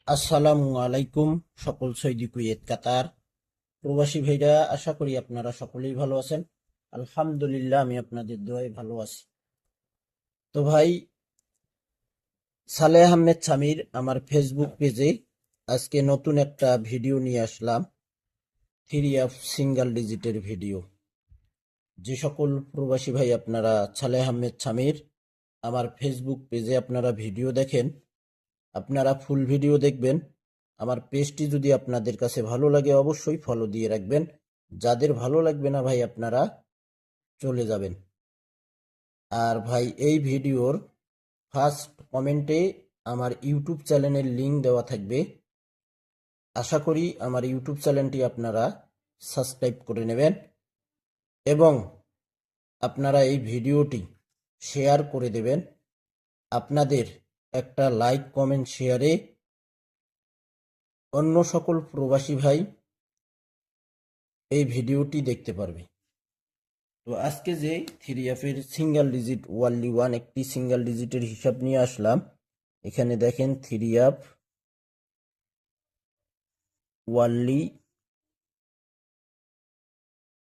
আসসালামু আলাইকুম। সকল সৌদি কুয়েত কাতার প্রবাসী ভাইরা, আশা করি আপনারা সকলেই ভালো আছেন। আলহামদুলিল্লাহ, আমি আপনাদের দোয়ায় ভালো আছি। তো ভাই, সালেহ আহমেদ সামির আমার ফেসবুক পেজে আজকে নতুন একটা ভিডিও নিয়ে আসলাম। থ্রি অফ সিঙ্গেল ডিজিটের ভিডিও। যে সকল প্রবাসী ভাই আপনারা সালেহ আহমেদ সামির আমার ফেসবুক পেজে আপনারা ভিডিও দেখেন, আপনারা ফুল ভিডিও দেখবেন। আমার পেজটি যদি আপনাদের কাছে ভালো লাগে অবশ্যই ফলো দিয়ে রাখবেন। যাদের ভালো লাগবে না ভাই, আপনারা চলে যাবেন। আর ভাই, এই ভিডিওর ফার্স্ট কমেন্টে আমার ইউটিউব চ্যানেলের লিংক দেওয়া থাকবে। আশা করি আমার ইউটিউব চ্যানেলটি আপনারা সাবস্ক্রাইব করে নেবেন এবং আপনারা এই ভিডিওটি শেয়ার করে দেবেন। আপনাদের একটা লাইক, কমেন্ট, শেয়ারে অন্য সকল প্রবাসী ভাই এই ভিডিওটি দেখতে পারবে। তো আজকে যে থ্রি এফের সিঙ্গেল ডিজিট ওয়ানলি ওয়ান একটি সিঙ্গেল ডিজিটের হিসাব নিয়ে আসলাম। এখানে দেখেন three F only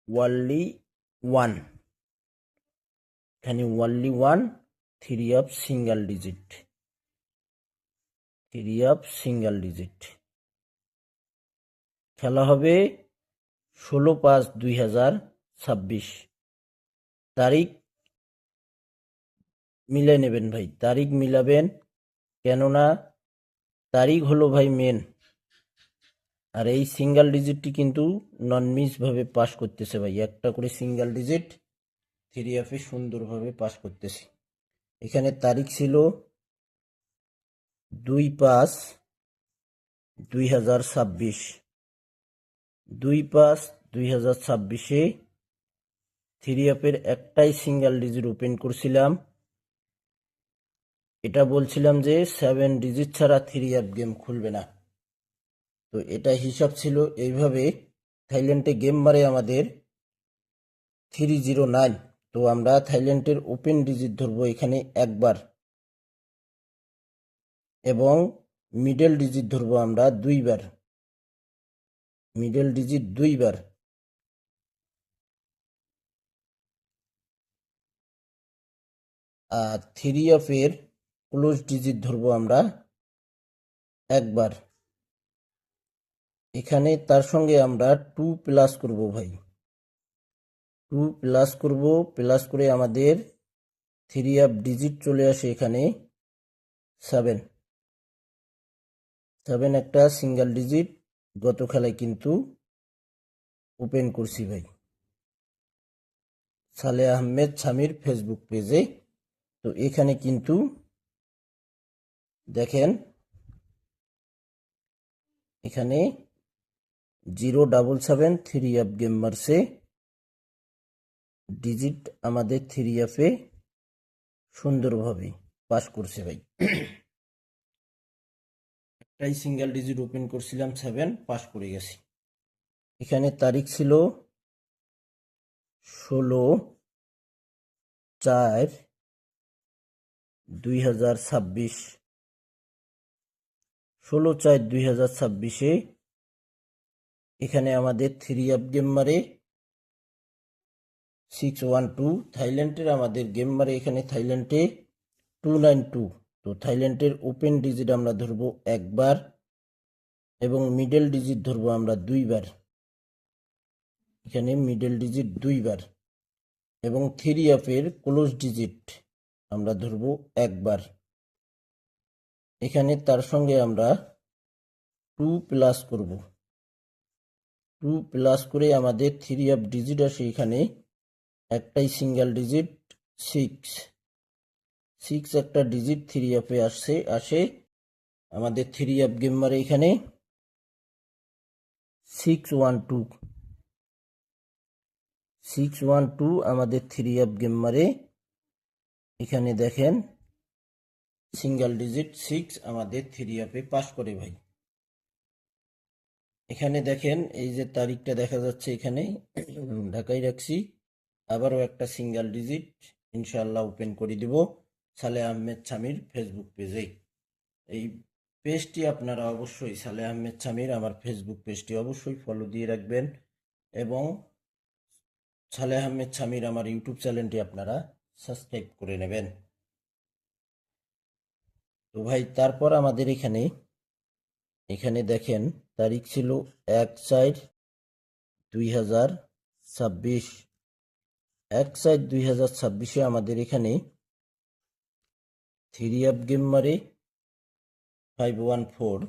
only one, এখানে only one three F single digit, three F single digit খেলা হবে 16/5/2026। তারিখ মিলে নেবেন ভাই, তারিখ মিলাবেন, কেননা তারিখ হলো ভাই মেন। আর এই সিঙ্গেল ডিজিটটি কিন্তু নন মিস ভাবে পাস করতেছে ভাই, একটা করে সিঙ্গেল ডিজিট থ্রি এফে সুন্দরভাবে পাস করতেছে। এখানে তারিখ ছিল 2/5/2026, 2/5/2026-এ থ্রি এফের একটাই সিঙ্গেল ডিজিট ওপেন করছিলাম। এটা বলছিলাম যে 7 ডিজিট ছাড়া থ্রি এফ গেম খুলবে না। তো এটা হিসাব ছিল এইভাবে, থাইল্যান্ডে গেম মারে আমাদের 309। তো আমরা থাইল্যান্ডের ওপেন ডিজিট ধরবো এখানে একবার এবং মিডল ডিজিট ধরবো আমরা দুইবার, মিডল ডিজিট দুইবার। আর থ্রি অফ এর ক্লোজ ডিজিট ধরবো আমরা একবার। এখানে তার সঙ্গে আমরা 2 প্লাস করব ভাই, 2 প্লাস করব, প্লাস করে আমাদের থ্রি অফ ডিজিট চলে আসে এখানে 7, 7 একটা সিঙ্গেল ডিজিট গত খেলায় কিন্তু ওপেন করছি ভাই, সালেহ আহমেদ সামির ফেসবুক পেজে। তো এখানে কিন্তু দেখেন, এখানে 077 থ্রি অফ গেম মারছে, ডিজিট আমাদের থ্রি অফে সুন্দরভাবে পাস করছে ভাই। একটাই সিঙ্গেল ডিজিট ওপেন করছিলাম 7, পাস করে গেছি। এখানে তারিখ ছিল 16/4/2026, 16/4/2026-এ এখানে আমাদের থ্রি অফ গেম মারে 612। থাইল্যান্ডের আমাদের গেম মারে এখানে থাইল্যান্ডে 292। তো থাইল্যান্ডের ওপেন ডিজিট আমরা ধরবো একবার এবং মিডল ডিজিট ধরবো আমরা দুইবার, এখানে মিডল ডিজিট দুইবার এবং থ্রি অফের ক্লোজ ডিজিট আমরা ধরবো একবার। এখানে তার সঙ্গে আমরা 2 প্লাস করব, 2 প্লাস করে আমাদের থ্রি অফ ডিজিট আসে এখানে একটাই সিঙ্গেল ডিজিট 6, 6 একটা ডিজিট থ্রি অফে আসে আমাদের থ্রি অফ গেম মারে এখানে 612, 612 আমাদের থ্রি অফ গেম মারে এখানে দেখেন সিঙ্গেল ডিজিট 6 আমাদের থ্রি অফে পাস করে ভাই। এখানে দেখেন এই যে তারিখটা দেখা যাচ্ছে এখানে ঢাকাই রাখছি, আবারও একটা সিঙ্গেল ডিজিট ইনশাআল্লাহ ওপেন করে দিব সালেহ আহমেদ সামির ফেসবুক পেজে। এই পেজটি আপনারা অবশ্যই সালেহ আহমেদ সামির আমার ফেসবুক পেজটি অবশ্যই ফলো দিয়ে রাখবেন এবং সালেহ আহমেদ সামির আমার ইউটিউব চ্যানেলটি আপনারা সাবস্ক্রাইব করে নেবেন। তো ভাই তারপর আমাদের এখানে দেখেন তারিখ ছিল 1/4/2026। 1/4/2026 আমাদের এখানে থ্রি অ্যাপ গেম মারে 514।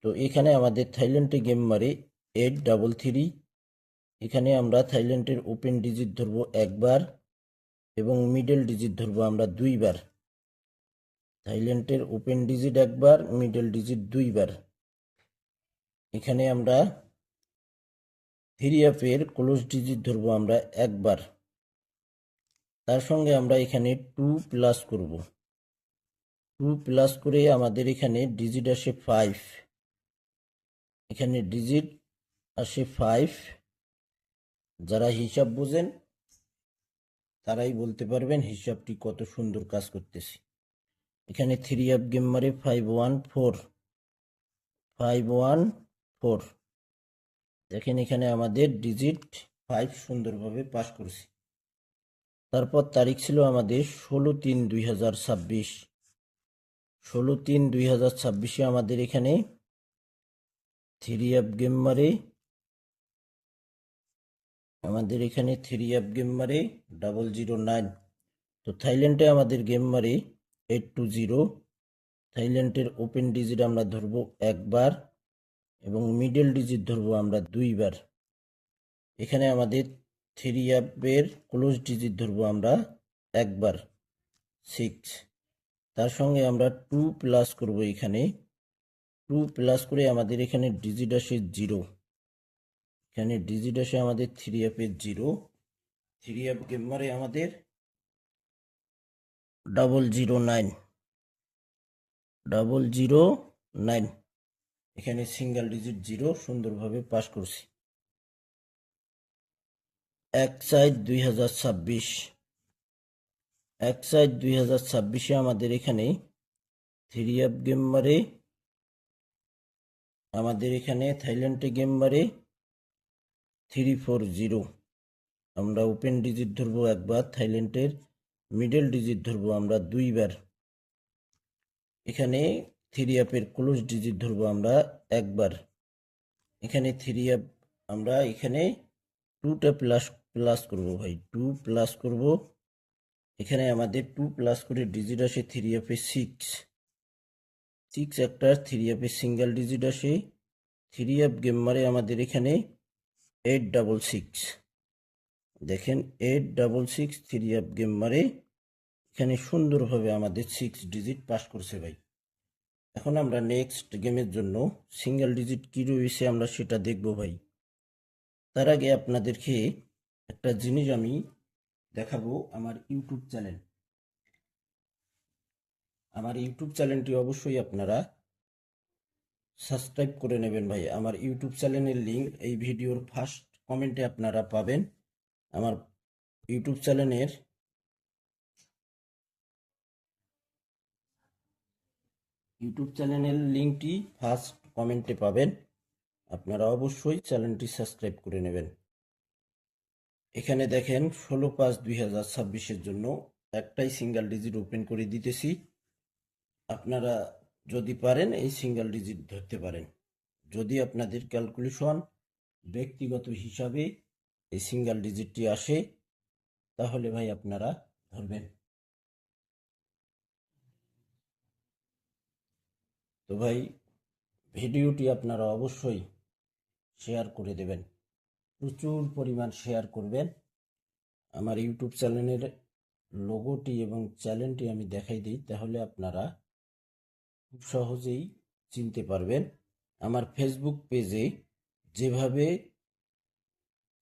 তো এখানে আমাদের থাইল্যান্ডে গেম মারে 833। এখানে আমরা থাইল্যান্ডের ওপেন ডিজিট ধরবো একবার এবং মিডল ডিজিট ধরবো আমরা দুইবার। থাইল্যান্ডের ওপেন ডিজিট একবার, মিডল ডিজিট দুইবার। এখানে আমরা থ্রি অ্যাপের ক্লোজ ডিজিট ধরবো আমরা একবার। তার সঙ্গে আমরা এখানে 2 প্লাস করব। 2 প্লাস করে আমাদের এখানে ডিজিট আসে 5। এখানে ডিজিট আসে 5। যারা হিসাব বোঝেন তারাই বলতে পারবেন হিসাবটি কত সুন্দর কাজ করতেছে। এখানে থ্রি অ্যাপ গেম মারে 514। দেখেন এখানে আমাদের ডিজিট 5 সুন্দরভাবে পাস করছি। তারপর তারিখ ছিল আমাদের 16/3/2026। 16/3/2026 আমাদের এখানে থ্রি অ্যাপ গেম মারে 009। তো থাইল্যান্ডে আমাদের গেম মারে 820। থাইল্যান্ডের ওপেন ডিজিট আমরা ধরবো একবার এবং মিডল ডিজিট ধরবো আমরা দুইবার। এখানে আমাদের থ্রি অ্যাপের ক্লোজ ডিজিট ধরবো আমরা একবার 6। তার সঙ্গে আমরা 2 প্লাস করব। এখানে 2 প্লাস করে আমাদের এখানে ডিজিট আসে 0। এখানে ডিজিট আসে আমাদের থ্রি অ্যাপের 0। থ্রি অ্যাপ গেম মারে আমাদের 009। এখানে সিঙ্গেল ডিজিট 0 সুন্দরভাবে পাস করছি। 1/4/2026। 1/4/2026 আমাদের এখানে থ্রি অ্যাপ গেম মারে আমাদের এখানে থাইল্যান্ডে গেম মারে 340। আমরা ওপেন ডিজিট ধরবো একবার, থাইল্যান্ডের মিডল ডিজিট ধরবো আমরা দুইবার। এখানে থ্রি অ্যাপের ক্লোজ ডিজিট ধরবো আমরা একবার। এখানে থ্রি অ্যাপ আমরা এখানে 2টা প্লাস করবো ভাই, 2 প্লাস করব। এখানে আমাদের 2 প্লাস করে ডিজিট আসে থ্রি অ্যাপে 6 একটা থ্রি অ্যাপে সিঙ্গেল ডিজিট আসে। থ্রি অ্যাপ গেম মারে আমাদের এখানে 866। দেখেন 866 থ্রি অ্যাপ গেম মারে এখানে সুন্দরভাবে আমাদের 6 ডিজিট পাস করছে ভাই। এখন আমরা নেক্সট গেমের জন্য সিঙ্গেল ডিজিট কি রয়েছে আমরা সেটা দেখব ভাই। তার আগে আপনাদেরকে একটা জিনিস আমি দেখাবো। আমার ইউটিউব চ্যানেলটি অবশ্যই আপনারা সাবস্ক্রাইব করে নেবেন ভাই। আমার ইউটিউব চ্যানেলের লিঙ্ক এই ভিডিওর ফার্স্ট কমেন্টে আপনারা পাবেন। আমার ইউটিউব চ্যানেলের লিঙ্কটি ফার্স্ট কমেন্টে পাবেন। আপনারা অবশ্যই চ্যানেলটি সাবস্ক্রাইব করে নেবেন। এখানে দেখেন 16/5/2026 জন্য একটাই সিঙ্গেল ডিজিট ওপেন করে দিতেছি। আপনারা যদি পারেন এই সিঙ্গেল ডিজিট ধরতে পারেন। যদি আপনাদের ক্যালকুলেশন ব্যক্তিগত হিসাবে এই সিঙ্গেল ডিজিটটি আসে তাহলে ভাই আপনারা ধরবেন। তো ভাই ভিডিওটি আপনারা অবশ্যই শেয়ার করে দেবেন, প্রচুর পরিমাণ শেয়ার করবেন। আমার ইউটিউব চ্যানেলের লোগোটি এবং চ্যানেলটি আমি দেখাই দিই, তাহলে আপনারা খুব সহজেই চিনতে পারবেন। আমার ফেসবুক পেজে যেভাবে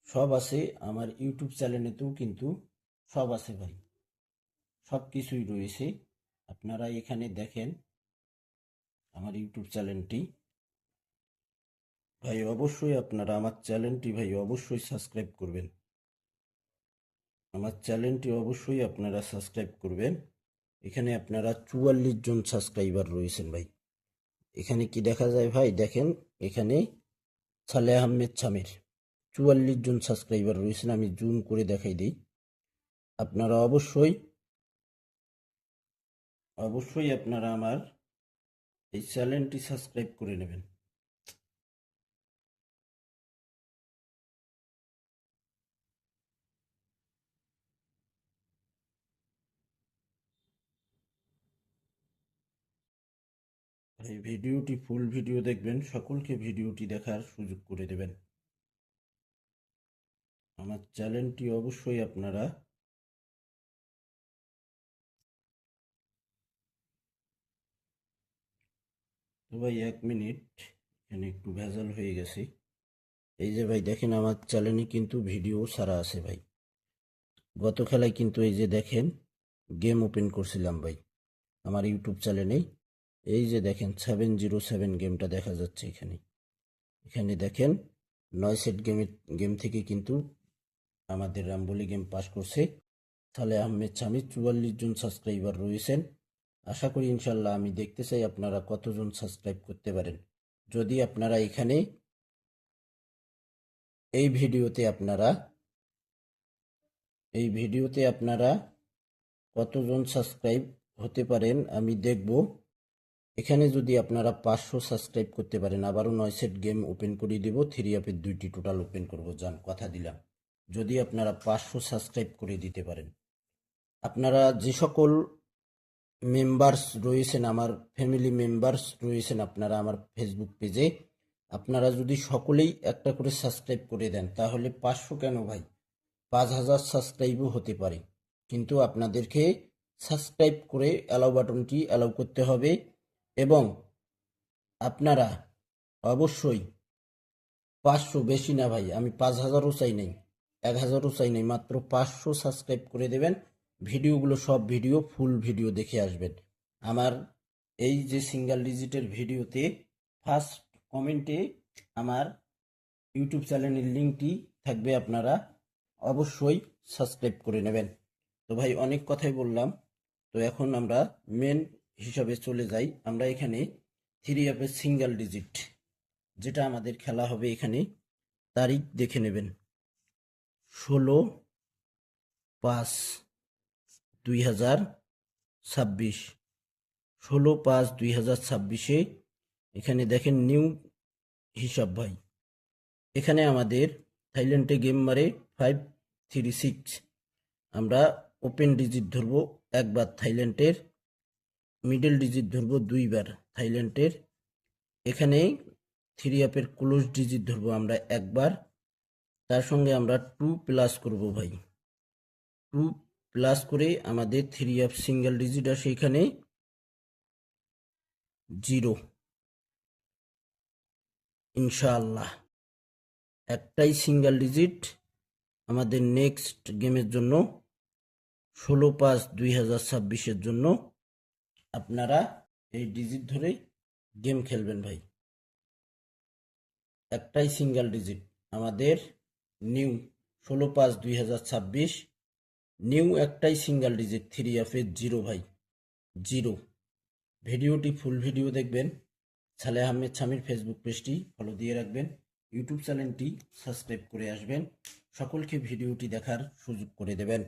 সব আছে আমার ইউটিউব চ্যানেলেতেও কিন্তু সব আছে ভাই, সব কিছুই রয়েছে। আপনারা এখানে দেখেন আমার ইউটিউব চ্যানেলটি। ভাই অবশ্যই আপনারা আমার চ্যানেলটি ভাই অবশ্যই সাবস্ক্রাইব করবেন। আমার চ্যানেলটি অবশ্যই আপনারা সাবস্ক্রাইব করবেন। এখানে আপনারা 44 জন সাবস্ক্রাইবার রয়েছেন ভাই। এখানে কি দেখা যায় ভাই? দেখেন এখানে সালেহ আহমেদ ছামির 44 জন সাবস্ক্রাইবার রয়েছেন। আমি জুম করে দেখাই দিই। আপনারা অবশ্যই আপনারা আমার এই চ্যানেলটি সাবস্ক্রাইব করে নেবেন। এই ভিডিওটি ফুল ভিডিও দেখবেন, সকলকে ভিডিওটি দেখার সুযোগ করে দেবেন। আমার চ্যানেলটি অবশ্যই আপনারা তো ভাই 1 মিনিট, এখানে একটু ভেজাল হয়ে গেছে। এই যে ভাই দেখেন আমার চ্যানেলে কিন্তু ভিডিও ছাড়া আছে ভাই। গত খেলায় কিন্তু এই যে দেখেন গেম ওপেন করছিলাম ভাই আমার ইউটিউব চ্যানেলে। এই যে দেখেন 707 গেমটা দেখা যাচ্ছে এখানে। এখানে দেখেন 9 সেট গেম থেকে কিন্তু আমাদের রামবলি গেম পাস করছে সালেহ আহমেদ ছামি। 44 জন সাবস্ক্রাইবার রয়েছেন। আশা করি ইনশাল্লাহ, আমি দেখতে চাই আপনারা কতজন সাবস্ক্রাইব করতে পারেন। যদি আপনারা এখানে এই ভিডিওতে আপনারা কতজন সাবস্ক্রাইব হতে পারেন আমি দেখব। এখানে যদি আপনারা 500 সাবস্ক্রাইব করতে পারেন, আবারও 9 সেট গেম ওপেন করে দিব। 3 অ্যাপের 2টি টোটাল ওপেন করব, যান কথা দিলাম। যদি আপনারা 500 সাবস্ক্রাইব করে দিতে পারেন, আপনারা যে সকল মেম্বার্স রয়েছেন, আমার ফ্যামিলি মেম্বার্স রয়েছেন আপনারা আমার ফেসবুক পেজে, আপনারা যদি সকলেই একটা করে সাবস্ক্রাইব করে দেন, তাহলে 500 কেন ভাই, 5000 সাবস্ক্রাইবও হতে পারে। কিন্তু আপনাদেরকে সাবস্ক্রাইব করে অ্যালাউ বাটনটি অ্যালাউ করতে হবে। এবং আপনারা অবশ্যই 500, বেশি না ভাই, আমি 5000ও চাই নাই, 1000ও চাই নাই, মাত্র 500 সাবস্ক্রাইব করে দেবেন। ভিডিওগুলো সব ভিডিও ফুল ভিডিও দেখে আসবেন। আমার এই যে সিঙ্গেল ডিজিটের ভিডিওতে ফার্স্ট কমেন্টে আমার ইউটিউব চ্যানেলের লিঙ্কটি থাকবে, আপনারা অবশ্যই সাবস্ক্রাইব করে নেবেন। তো ভাই অনেক কথাই বললাম, তো এখন আমরা মেন হিসাবে চলে যাই। আমরা এখানে 3 অ্যাপের সিঙ্গেল ডিজিট যেটা আমাদের খেলা হবে, এখানে তারিখ দেখে নেবেন 16/5/2026। 16/5/2026-এ এখানে দেখেন নিউ হিসাব ভাই। এখানে আমাদের থাইল্যান্ডে গেম মারে 536। আমরা ওপেন ডিজিট ধরবো একবার থাইল্যান্ডের, মিডল ডিজিট ধরবো 2বার থাইল্যান্ডের। এখানে 3 অ্যাপের ক্লোজ ডিজিট ধরবো আমরা একবার, তার সঙ্গে আমরা 2 প্লাস করব ভাই। 2 প্লাস করে আমাদের 3 অ্যাপ সিঙ্গেল ডিজিট আসে এখানে 0। ইনশাআল্লাহ একটাই সিঙ্গেল ডিজিট আমাদের নেক্সট গেমের জন্য 16/5/2026-এর জন্য। আপনারা এই ডিজিট ধরে গেম খেলবেন ভাই। একটাই সিঙ্গেল ডিজিট আমাদের নিউ 16/5/2026, নিউ একটাই সিঙ্গেল ডিজিট 3 অ্যাপের 0 ভাই, 0। ভিডিওটি ফুল ভিডিও দেখবেন। সালেহ আহমেদ ছামির ফেসবুক পেজটি ফলো দিয়ে রাখবেন, ইউটিউব চ্যানেলটি সাবস্ক্রাইব করে আসবেন। সকলকে ভিডিওটি দেখার সুযোগ করে দেবেন।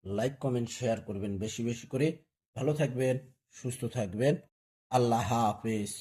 লাইক কমেন্ট শেয়ার করবেন বেশি বেশি করে। ভালো থাকবেন, সুস্থ থাকবেন। আল্লাহ হাফেজ।